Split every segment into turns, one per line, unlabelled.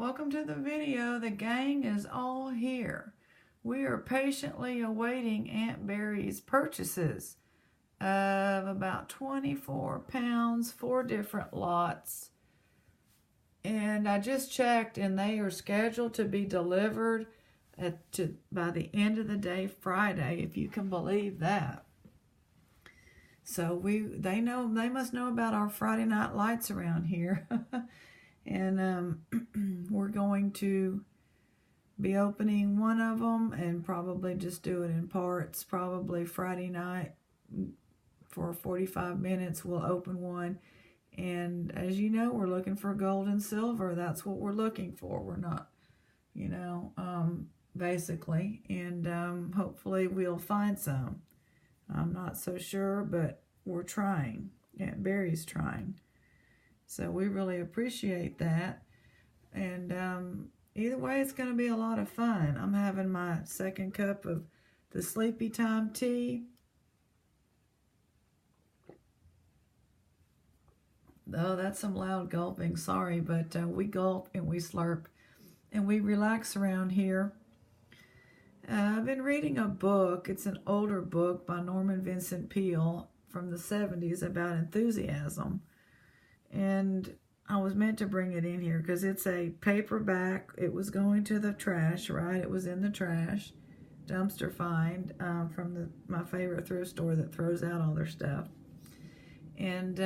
welcome to the video. The gang is all here. We are patiently awaiting Aunt Barry's purchases of about 24 pounds, 4 different lots. And I just checked and they are scheduled to be delivered by the end of the day, Friday, if you can believe that. So they must know about our Friday night lights around here. And we're going to be opening one of them and probably just do it in parts. Probably Friday night for 45 minutes we'll open one. And as you know, we're looking for gold and silver. That's what we're looking for. We're not, basically. And hopefully we'll find some. I'm not so sure, but we're trying. Aunt Barry's trying. So we really appreciate that. And either way, it's going to be a lot of fun. I'm having my second cup of the Sleepy Time tea. Oh, that's some loud gulping. Sorry, but we gulp and we slurp and we relax around here. I've been reading a book. It's an older book by Norman Vincent Peale from the 70s about enthusiasm. And I was meant to bring it in here because it's a paperback. It was going to the trash, right? It was in the trash. Dumpster find from my favorite thrift store that throws out all their stuff. And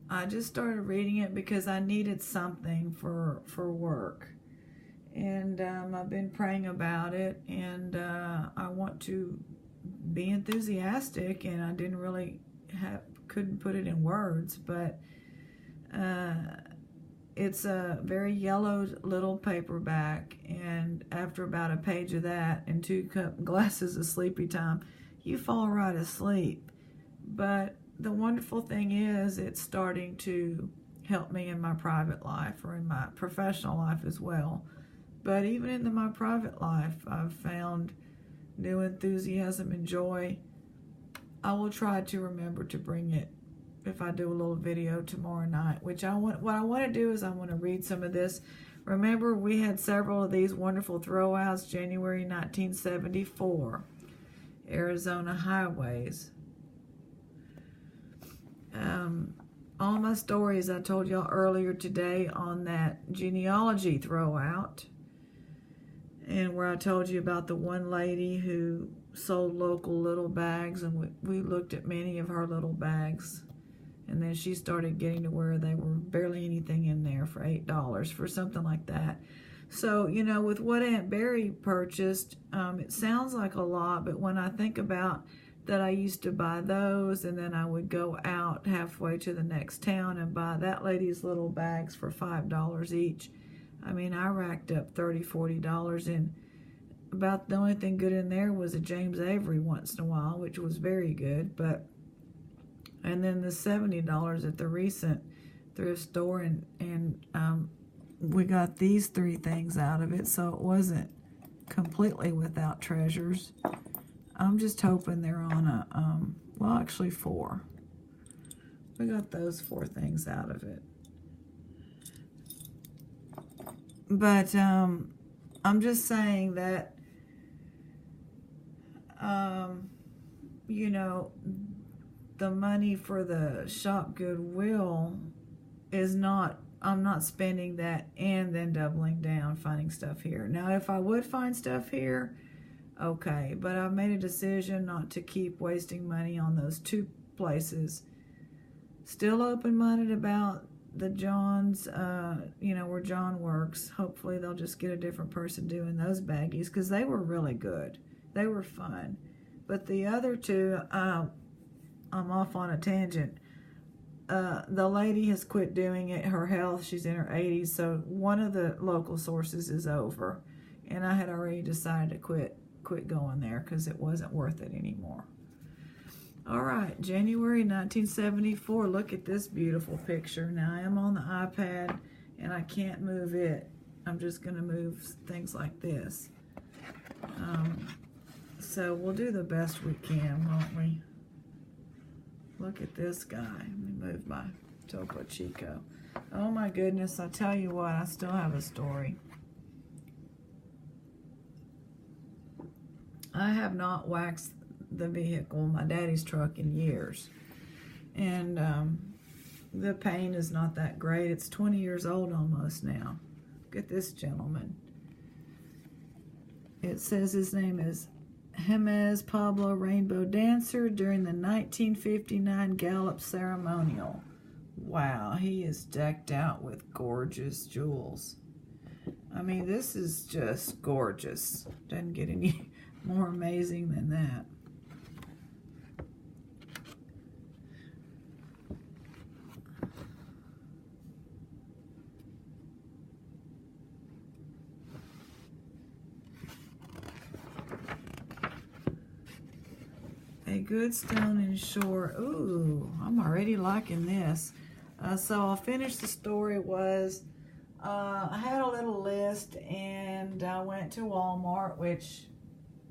I just started reading it because I needed something for work. And I've been praying about it. And I want to be enthusiastic. And I didn't really couldn't put it in words, but it's a very yellowed little paperback, and after about a page of that and 2 glasses of Sleepy Time, you fall right asleep. But the wonderful thing is it's starting to help me in my private life or in my professional life as well. But even in my private life, I've found new enthusiasm and joy. I will try to remember to bring it if I do a little video tomorrow night, what I want to do is I want to read some of this. Remember, we had several of these wonderful throwouts, January 1974, Arizona highways. All my stories I told y'all earlier today on that genealogy throwout, and where I told you about the one lady who sold local little bags, and we looked at many of her little bags. And then she started getting to where they were barely anything in there for $8 for something like that. So, with what Aunt Barry purchased, it sounds like a lot, but when I think about that, I used to buy those, and then I would go out halfway to the next town and buy that lady's little bags for $5 each. I mean, I racked up $30, $40, and about the only thing good in there was a James Avery once in a while, which was very good, and then the $70 at the recent thrift store, and we got these 3 things out of it, so it wasn't completely without treasures. I'm just hoping they're on a, well, actually 4. We got those 4 things out of it. But I'm just saying that, the money for the shop Goodwill is not, I'm not spending that and then doubling down finding stuff here. Now, if I would find stuff here, okay, but I've made a decision not to keep wasting money on those 2 places. Still open-minded about the John's, where John works. Hopefully they'll just get a different person doing those baggies, because they were really good. They were fun. But the other 2, I'm off on a tangent. The lady has quit doing it. Her health, she's in her 80s, so one of the local sources is over. And I had already decided to quit going there because it wasn't worth it anymore. All right, January 1974. Look at this beautiful picture. Now, I am on the iPad, and I can't move it. I'm just going to move things like this. So we'll do the best we can, won't we? Look at this guy. Let me move my Topo Chico. Oh my goodness, I tell you what, I still have a story. I have not waxed the vehicle, my daddy's truck, in years. And the paint is not that great. It's 20 years old almost now. Look at this gentleman. It says his name is Jimenez Pablo Rainbow Dancer during the 1959 Gallup Ceremonial. Wow, he is decked out with gorgeous jewels. I mean, this is just gorgeous. Doesn't get any more amazing than that. A good stone and shore. Ooh, I'm already liking this. So I'll finish the story. I had a little list, and I went to Walmart, which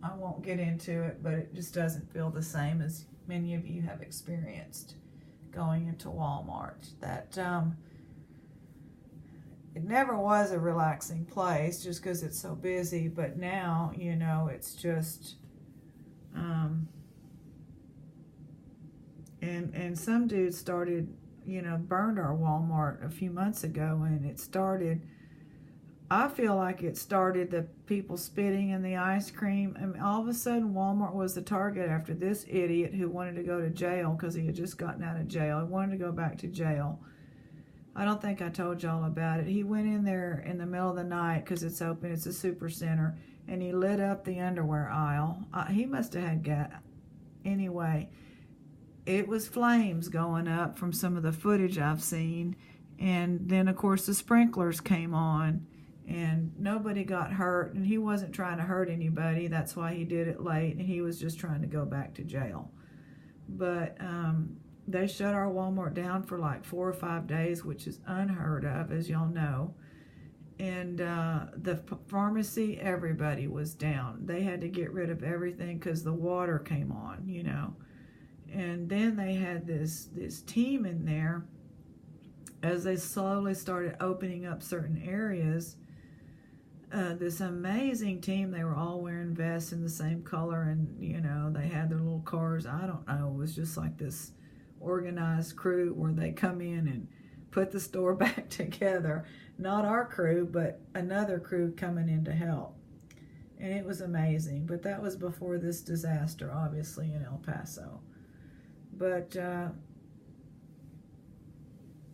I won't get into it, but it just doesn't feel the same as many of you have experienced going into Walmart. That it never was a relaxing place just because it's so busy, but now, you know, it's just and some dude started, you know, burned our Walmart a few months ago, and it started, I feel like it started the people spitting in the ice cream. I mean, all of a sudden Walmart was the target after this idiot who wanted to go to jail because he had just gotten out of jail. He wanted to go back to jail. I don't think I told y'all about it. He went in there in the middle of the night because it's open, it's a super center, and he lit up the underwear aisle. He must have had gas. Anyway, it was flames going up from some of the footage I've seen. And then, of course, the sprinklers came on, and nobody got hurt. And he wasn't trying to hurt anybody. That's why he did it late, and he was just trying to go back to jail. But they shut our Walmart down for like 4 or 5 days, which is unheard of, as y'all know. And the pharmacy, everybody was down. They had to get rid of everything because the water came on, you know. And then they had this team in there. As they slowly started opening up certain areas, this amazing team, they were all wearing vests in the same color, and, you know, they had their little cars. I don't know, it was just like this organized crew where they come in and put the store back together. Not our crew, but another crew coming in to help. And it was amazing. But that was before this disaster, obviously, in El Paso. But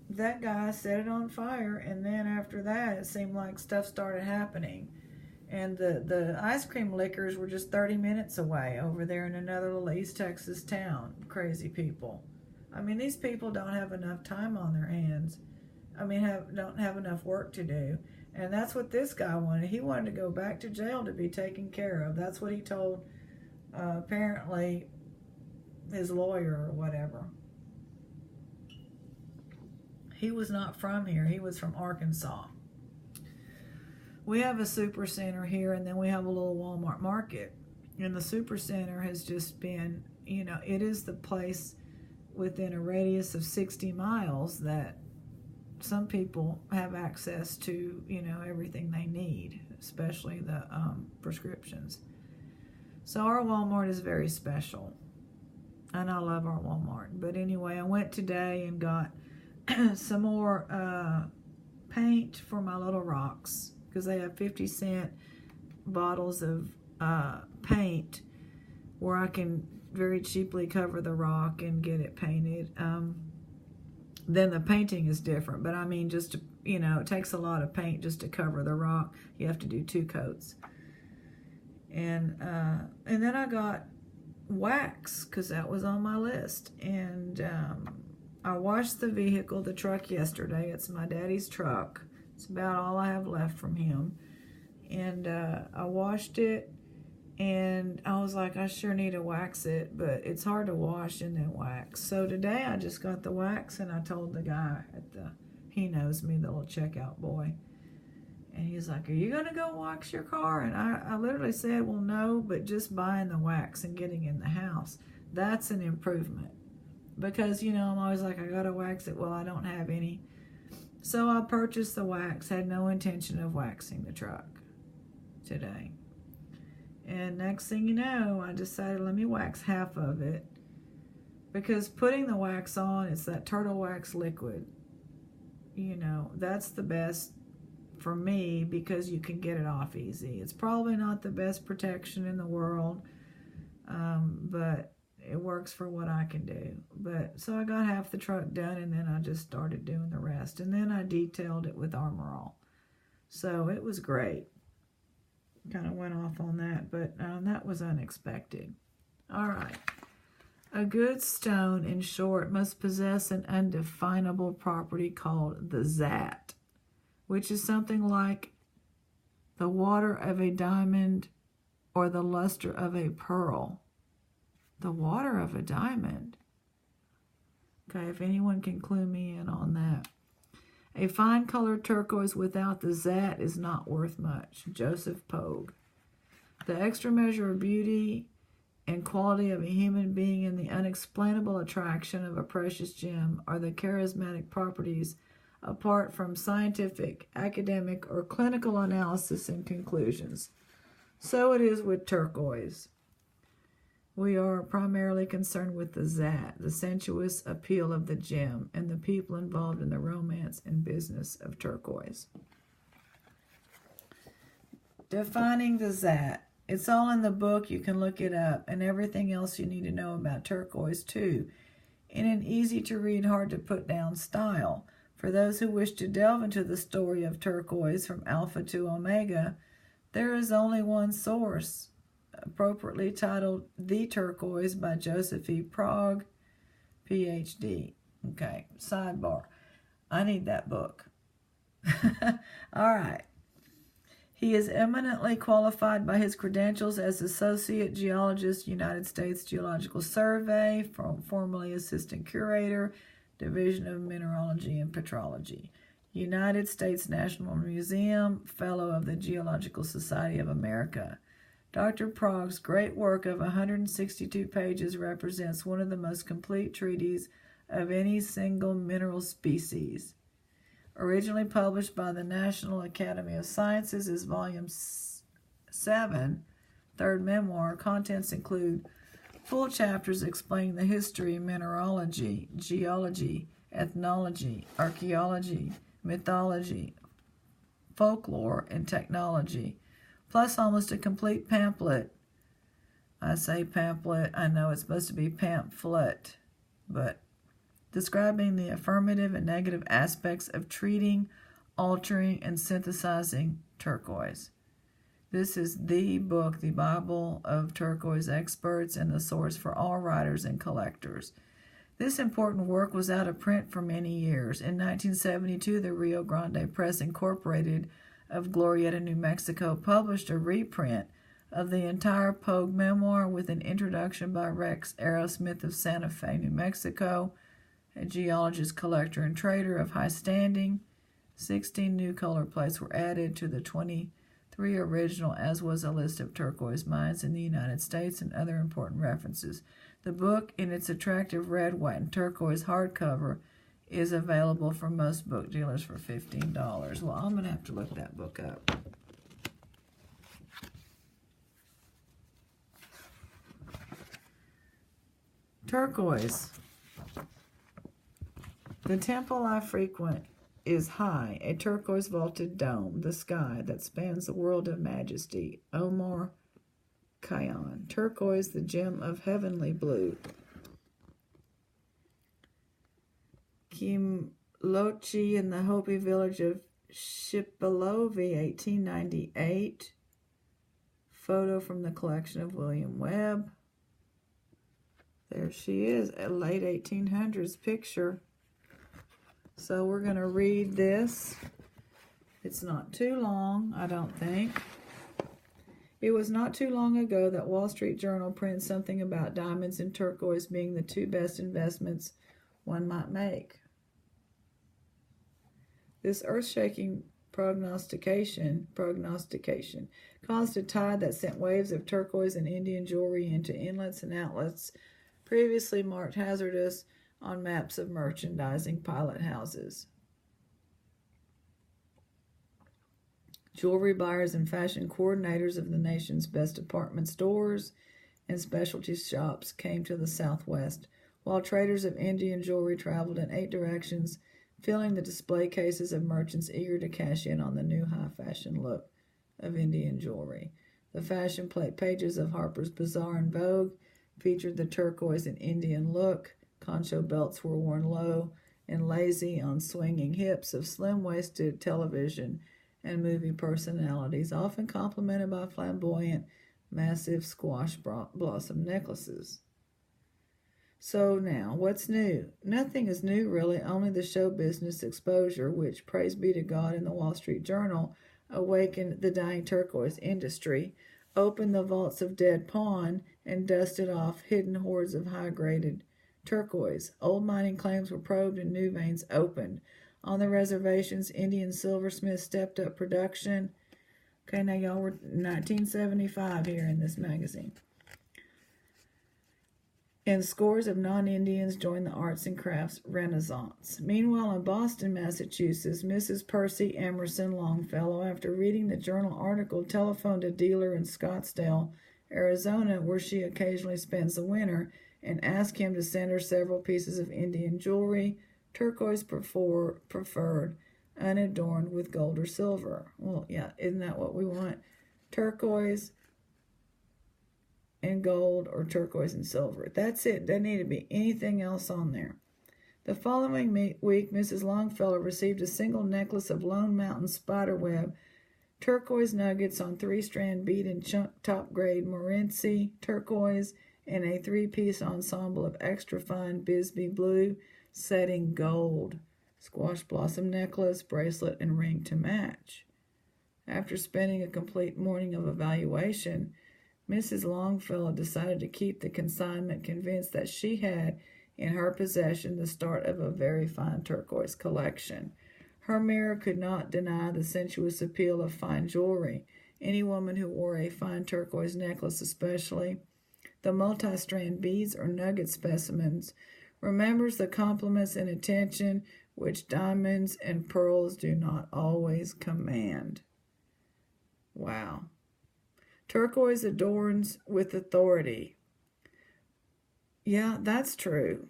that guy set it on fire, and then after that, it seemed like stuff started happening. And the ice cream liquors were just 30 minutes away over there in another little East Texas town. Crazy people. I mean, these people don't have enough time on their hands. I mean, don't have enough work to do. And that's what this guy wanted. He wanted to go back to jail to be taken care of. That's what he told, apparently, his lawyer or whatever. He was not from here. He was from Arkansas. We have a super center here, and then we have a little Walmart market. And the super center has just been, you know, it is the place within a radius of 60 miles that some people have access to, you know, everything they need, especially the prescriptions. So our Walmart is very special. And I love our Walmart. But anyway, I went today and got some more paint for my little rocks, because they have 50-cent bottles of paint where I can very cheaply cover the rock and get it painted. Then the painting is different, but I mean, just to, you know, it takes a lot of paint just to cover the rock. You have to do 2 coats. And then I got wax, because that was on my list. And I washed the vehicle, the truck, yesterday. It's my daddy's truck. It's about all I have left from him. And I washed it, and I was like, I sure need to wax it, but it's hard to wash and then wax. So today I just got the wax, and I told the guy he knows me, the little checkout boy. And he's like, are you going to go wax your car? And I literally said, well, no, but just buying the wax and getting in the house, that's an improvement. Because, you know, I'm always like, I got to wax it. Well, I don't have any. So I purchased the wax, had no intention of waxing the truck today. And next thing you know, I decided let me wax half of it, because putting the wax on, it's that turtle wax liquid. You know, that's the best for me because you can get it off easy. It's probably not the best protection in the world, but it works for what I can do. But so I got half the truck done, and then I just started doing the rest. And then I detailed it with Armor All. So it was great. Kind of went off on that, but that was unexpected. All right. A good stone, in short, must possess an undefinable property called the zat, which is something like the water of a diamond or the luster of a pearl. The water of a diamond. Okay, if anyone can clue me in on that. A fine colored turquoise without the zat is not worth much. Joseph Pogue. The extra measure of beauty and quality of a human being and the unexplainable attraction of a precious gem are the charismatic properties apart from scientific, academic, or clinical analysis and conclusions. So it is with turquoise. We are primarily concerned with the zat, the sensuous appeal of the gem, and the people involved in the romance and business of turquoise. Defining the zat. It's all in the book. You can look it up, and everything else you need to know about turquoise too, in an easy-to-read, hard-to-put-down style. For those who wish to delve into the story of turquoise from alpha to omega, there is only one source, appropriately titled The Turquoise by Joseph E. Prague, Ph.D. Okay, sidebar. I need that book. All right. He is eminently qualified by his credentials as Associate Geologist, United States Geological Survey, formerly Assistant Curator, Division of Mineralogy and Petrology, United States National Museum, Fellow of the Geological Society of America. Dr. Prague's great work of 162 pages represents one of the most complete treatises of any single mineral species. Originally published by the National Academy of Sciences as Volume 7, third memoir, contents include full chapters explaining the history, mineralogy, geology, ethnology, archaeology, mythology, folklore, and technology, plus almost a complete pamphlet. I say pamphlet, I know it's supposed to be pamphlet, but describing the affirmative and negative aspects of treating, altering, and synthesizing turquoise. This is the book, the Bible of turquoise experts, and the source for all writers and collectors. This important work was out of print for many years. In 1972, the Rio Grande Press Incorporated of Glorieta, New Mexico, published a reprint of the entire Pogue memoir with an introduction by Rex Aerosmith of Santa Fe, New Mexico, a geologist, collector, and trader of high standing. 16 new color plates were added to the 23 original, as was a list of turquoise mines in the United States and other important references. The book, in its attractive red, white, and turquoise hardcover, is available from most book dealers for $15. Well, I'm going to have to look that book up. Turquoise. The temple I frequent is high, a turquoise vaulted dome, the sky that spans the world of majesty. Omar Khayyam. Turquoise, the gem of heavenly blue. Kimlochi in the Hopi village of Shipilovi, 1898. Photo from the collection of William Webb. There she is, a late 1800s picture. So we're going to read this. It's not too long, I don't think. It was not too long ago that Wall Street Journal printed something about diamonds and turquoise being the two best investments one might make. This earth-shaking prognostication caused a tide that sent waves of turquoise and Indian jewelry into inlets and outlets previously marked hazardous on maps of merchandising pilot houses. Jewelry buyers and fashion coordinators of the nation's best department stores and specialty shops came to the Southwest, while traders of Indian jewelry traveled in 8 directions, filling the display cases of merchants eager to cash in on the new high-fashion look of Indian jewelry. The fashion plate pages of Harper's Bazaar and Vogue featured the turquoise and Indian look. Concho belts were worn low and lazy on swinging hips of slim-waisted television and movie personalities, often complemented by flamboyant, massive squash blossom necklaces. So now, what's new? Nothing is new, really, only the show business exposure, which, praise be to God, in the Wall Street Journal, awakened the dying turquoise industry, opened the vaults of dead pawn, and dusted off hidden hoards of high-graded turquoise. Old mining claims were probed and new veins opened. On the reservations, Indian silversmiths stepped up production. Okay, now y'all, we're 1975 here in this magazine. And scores of non-Indians joined the arts and crafts renaissance. Meanwhile, in Boston, Massachusetts, Mrs. Percy Emerson Longfellow, after reading the journal article, telephoned a dealer in Scottsdale, Arizona, where she occasionally spends the winter, and asked him to send her several pieces of Indian jewelry, turquoise preferred, unadorned with gold or silver. Well, yeah, isn't that what we want? Turquoise and gold, or turquoise and silver. That's it. Doesn't need to be anything else on there. The following week, Mrs. Longfellow received a single necklace of Lone Mountain spiderweb turquoise nuggets on 3-strand bead and chunk top-grade Morenci turquoise, and a 3-piece ensemble of extra-fine Bisbee blue setting gold, squash blossom necklace, bracelet, and ring to match. After spending a complete morning of evaluation, Mrs. Longfellow decided to keep the consignment, convinced that she had in her possession the start of a very fine turquoise collection. Her mirror could not deny the sensuous appeal of fine jewelry. Any woman who wore a fine turquoise necklace, especially the multi-strand beads or nugget specimens, remembers the compliments and attention which diamonds and pearls do not always command. Wow. Turquoise adorns with authority. Yeah, that's true.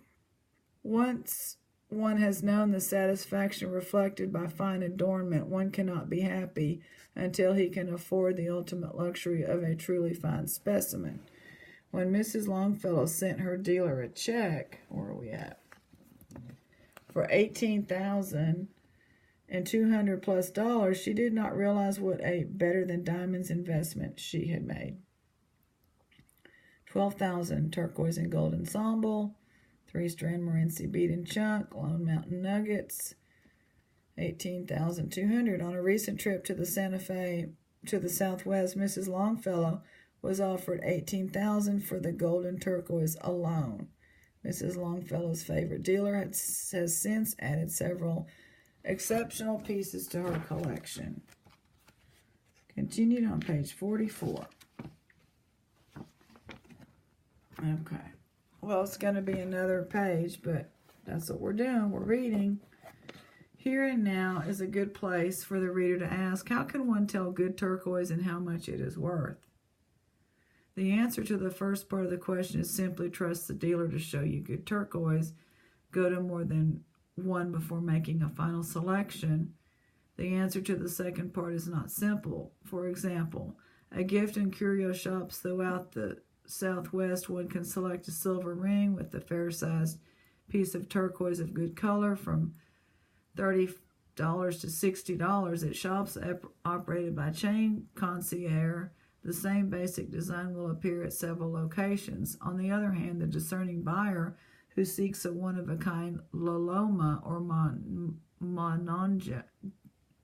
Once one has known the satisfaction reflected by fine adornment, one cannot be happy until he can afford the ultimate luxury of a truly fine specimen. When Mrs. Longfellow sent her dealer a check, where are we at? For $18,200 plus, she did not realize what a better than diamonds investment she had made. $12,000 turquoise and gold ensemble, 3-strand Morenci bead and chunk, Lone Mountain nuggets, $18,200. On a recent trip to the Santa Fe to the Southwest, Mrs. Longfellow was offered $18,000 for the gold and turquoise alone. Mrs. Longfellow's favorite dealer has since added several exceptional pieces to her collection. Continued on page 44. Okay. Well, it's going to be another page, but that's what we're doing. We're reading. Here and now is a good place for the reader to ask, how can one tell good turquoise and how much it is worth? The answer to the first part of the question is simply trust the dealer to show you good turquoise. Go to more than one before making a final selection. The answer to the second part is not simple. For example, a gift and curio shops throughout the Southwest, one can select a silver ring with a fair-sized piece of turquoise of good color from $30 to $60 at shops operated by chain concierge. The same basic design will appear at several locations. On the other hand, the discerning buyer who seeks a one-of-a-kind Loloma or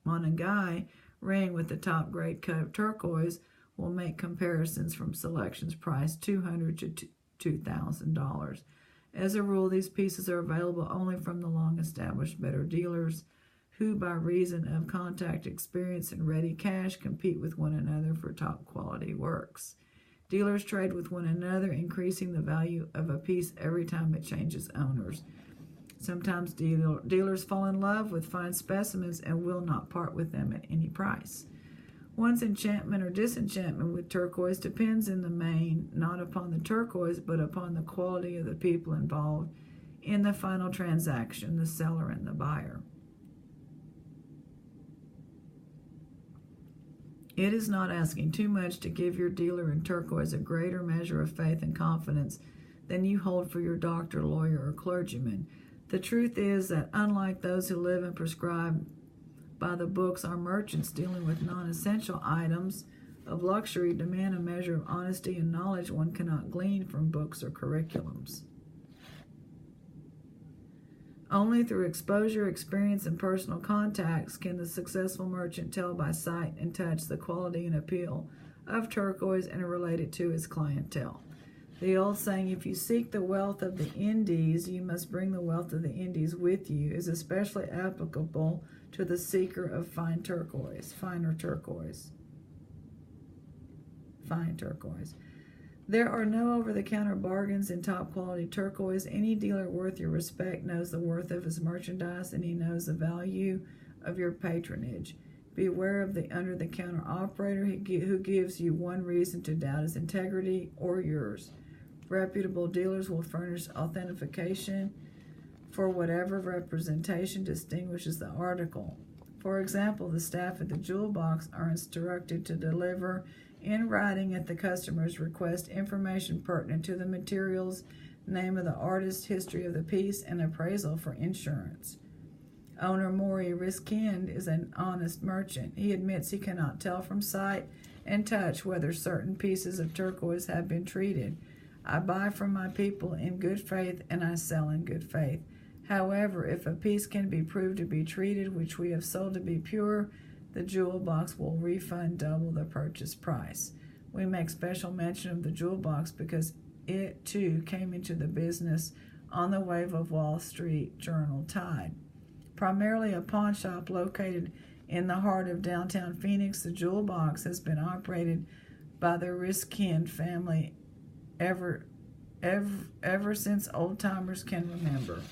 Monangai ring with the top-grade cut of turquoise will make comparisons from selections priced $200 to $2,000. As a rule, these pieces are available only from the long-established better dealers who, by reason of contact experience and ready cash, compete with one another for top-quality works. Dealers trade with one another, increasing the value of a piece every time it changes owners. Sometimes dealers fall in love with fine specimens and will not part with them at any price. One's enchantment or disenchantment with turquoise depends in the main not upon the turquoise, but upon the quality of the people involved in the final transaction, the seller and the buyer. It is not asking too much to give your dealer in turquoise a greater measure of faith and confidence than you hold for your doctor, lawyer, or clergyman. The truth is that unlike those who live and prescribe by the books, our merchants dealing with non-essential items of luxury demand a measure of honesty and knowledge one cannot glean from books or curriculums. Only through exposure, experience, and personal contacts can the successful merchant tell by sight and touch the quality and appeal of turquoise and relate it to his clientele. The old saying, if you seek the wealth of the Indies, you must bring the wealth of the Indies with you, is especially applicable to the seeker of fine turquoise. There are no over-the-counter bargains in top-quality turquoise. Any dealer worth your respect knows the worth of his merchandise, and he knows the value of your patronage. Beware of the under-the-counter operator who gives you one reason to doubt his integrity or yours. Reputable dealers will furnish authentication for whatever representation distinguishes the article. For example, the staff at the jewel box are instructed to deliver in writing at the customer's request information pertinent to the materials, name of the artist, history of the piece, and appraisal for insurance. Owner Maury Riskind is an honest merchant. He admits he cannot tell from sight and touch whether certain pieces of turquoise have been treated. I buy from my people in good faith, and I sell in good faith. However, if a piece can be proved to be treated, which we have sold to be pure, the jewel box will refund double the purchase price. We make special mention of the jewel box because it, too, came into the business on the wave of Wall Street Journal tide. Primarily a pawn shop located in the heart of downtown Phoenix, the jewel box has been operated by the Riskind family ever since old-timers can remember.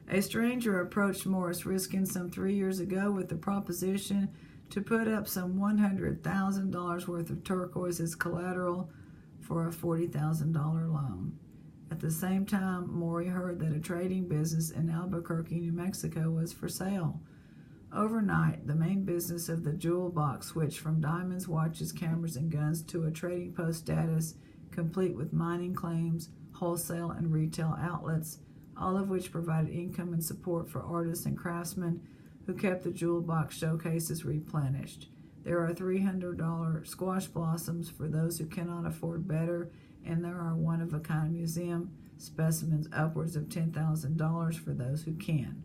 A stranger approached Morris Riskind some 3 years ago with the proposition to put up some $100,000 worth of turquoise as collateral for a $40,000 loan. At the same time, Maury heard that a trading business in Albuquerque, New Mexico was for sale. Overnight, the main business of the jewel box switched from diamonds, watches, cameras, and guns to a trading post status, complete with mining claims, wholesale and retail outlets, all of which provided income and support for artists and craftsmen who kept the jewel box showcases replenished. There are $300 squash blossoms for those who cannot afford better, and there are one-of-a-kind museum specimens upwards of $10,000 for those who can.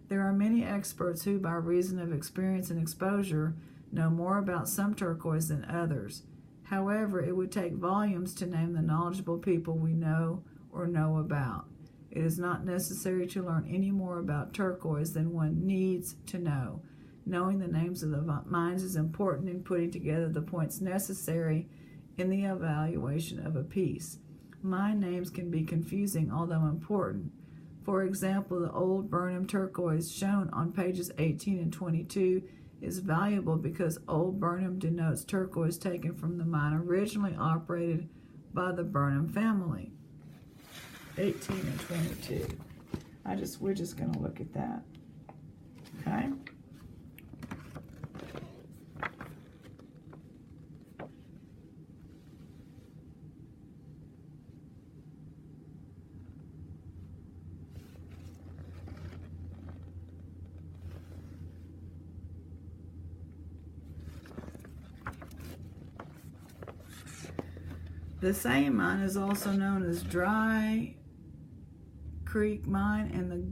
There are many experts who, by reason of experience and exposure, know more about some turquoise than others. However, it would take volumes to name the knowledgeable people we know or know about. It is not necessary to learn any more about turquoise than one needs to know. Knowing the names of the mines is important in putting together the points necessary in the evaluation of a piece. Mine names can be confusing, although important. For example, the old Burnham turquoise shown on pages 18 and 22 is valuable because Old Burnham denotes turquoise taken from the mine originally operated by the Burnham family. 18 and 22. We're just going to look at that. Okay? The same mine is also known as Dry Creek Mine and the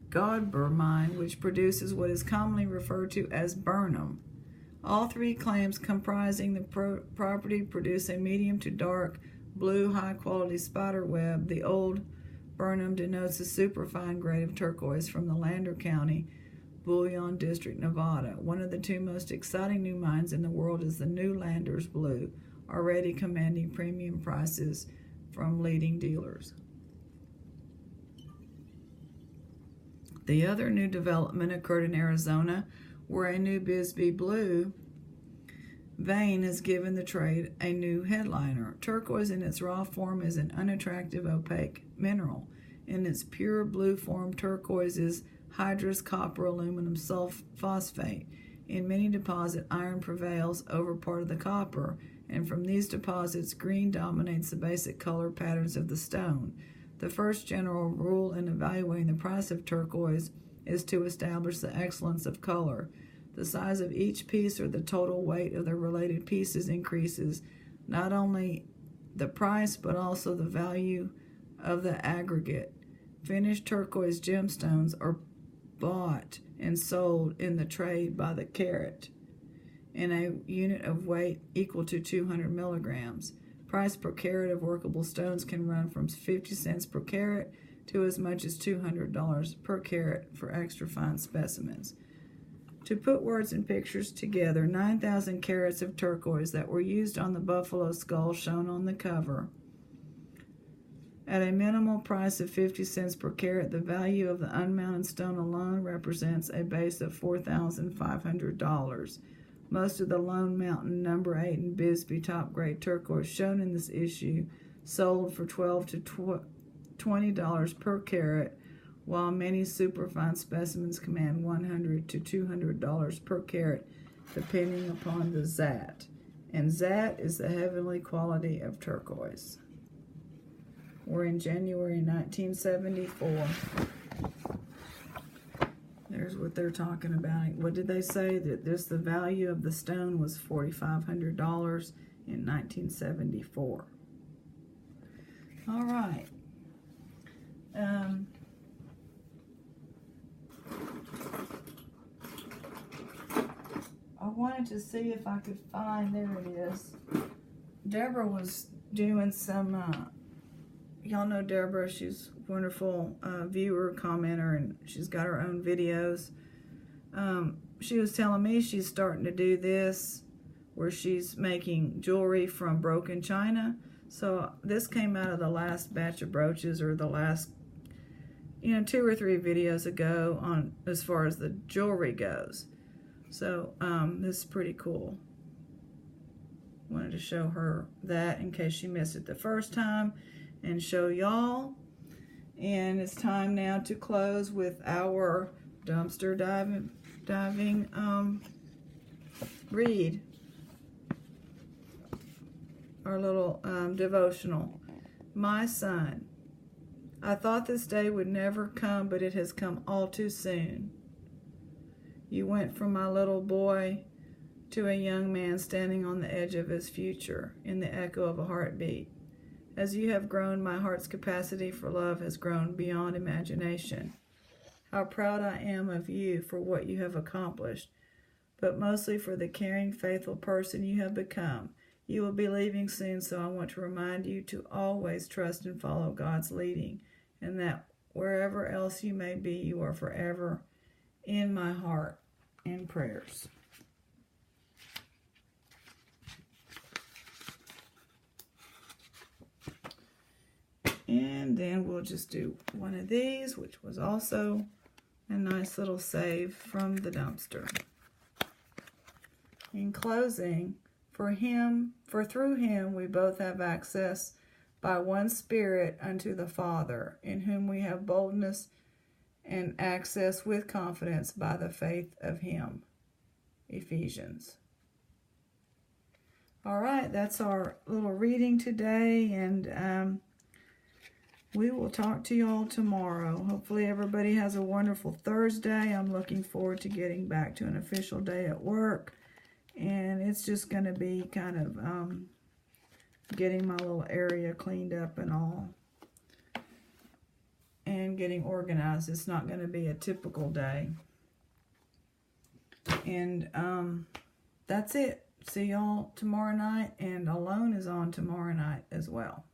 Godber Mine, which produces what is commonly referred to as Burnham. All three claims comprising the property produce a medium to dark blue high-quality spider web. The old Burnham denotes a superfine grade of turquoise from the Lander County, Bullion District, Nevada. One of the two most exciting new mines in the world is the new Landers Blue, already commanding premium prices from leading dealers. The other new development occurred in Arizona, where a new Bisbee blue vein has given the trade a new headliner. Turquoise in its raw form is an unattractive, opaque mineral. In its pure blue form, turquoise is hydrous copper aluminum phosphate. In many deposits, iron prevails over part of the copper, and from these deposits, green dominates the basic color patterns of the stone. The first general rule in evaluating the price of turquoise is to establish the excellence of color. The size of each piece or the total weight of the related pieces increases not only the price but also the value of the aggregate. Finished turquoise gemstones are bought and sold in the trade by the carat in a unit of weight equal to 200 milligrams. Price per carat of workable stones can run from 50 cents per carat to as much as $200 per carat for extra fine specimens. To put words and pictures together, 9,000 carats of turquoise that were used on the buffalo skull shown on the cover. At a minimal price of 50 cents per carat, the value of the unmounted stone alone represents a base of $4,500. Most of the Lone Mountain No. 8 and Bisbee top-grade turquoise shown in this issue sold for $12 to $20 per carat, while many superfine specimens command $100 to $200 per carat, depending upon the zat. And zat is the heavenly quality of turquoise. We're in January 1974. There's what they're talking about. What did they say? That the value of the stone was $4,500 in 1974. All right. I wanted to see if I could find, there it is. Deborah was doing some, y'all know Deborah, she's a wonderful viewer, commenter, and she's got her own videos. She was telling me she's starting to do this where she's making jewelry from broken china. So this came out of the last batch of brooches, or the last, 2 or 3 videos ago on as far as the jewelry goes. So this is pretty cool. Wanted to show her that in case she missed it the first time and show y'all. And it's time now to close with our dumpster diving read. Our little devotional. My son, I thought this day would never come, but it has come all too soon. You went from my little boy to a young man standing on the edge of his future in the echo of a heartbeat. As you have grown, my heart's capacity for love has grown beyond imagination. How proud I am of you for what you have accomplished, but mostly for the caring, faithful person you have become. You will be leaving soon, so I want to remind you to always trust and follow God's leading, and that wherever else you may be, you are forever in my heart and prayers. And then we'll just do one of these, which was also a nice little save from the dumpster. In closing, for through him we both have access by one Spirit unto the Father, in whom we have boldness and access with confidence by the faith of him. Ephesians. All right, that's our little reading today, and we will talk to y'all tomorrow. Hopefully everybody has a wonderful Thursday. I'm looking forward to getting back to an official day at work, and it's just going to be kind of getting my little area cleaned up and all, and getting organized. It's not going to be a typical day. And that's it. See y'all tomorrow night, and Alone is on tomorrow night as well.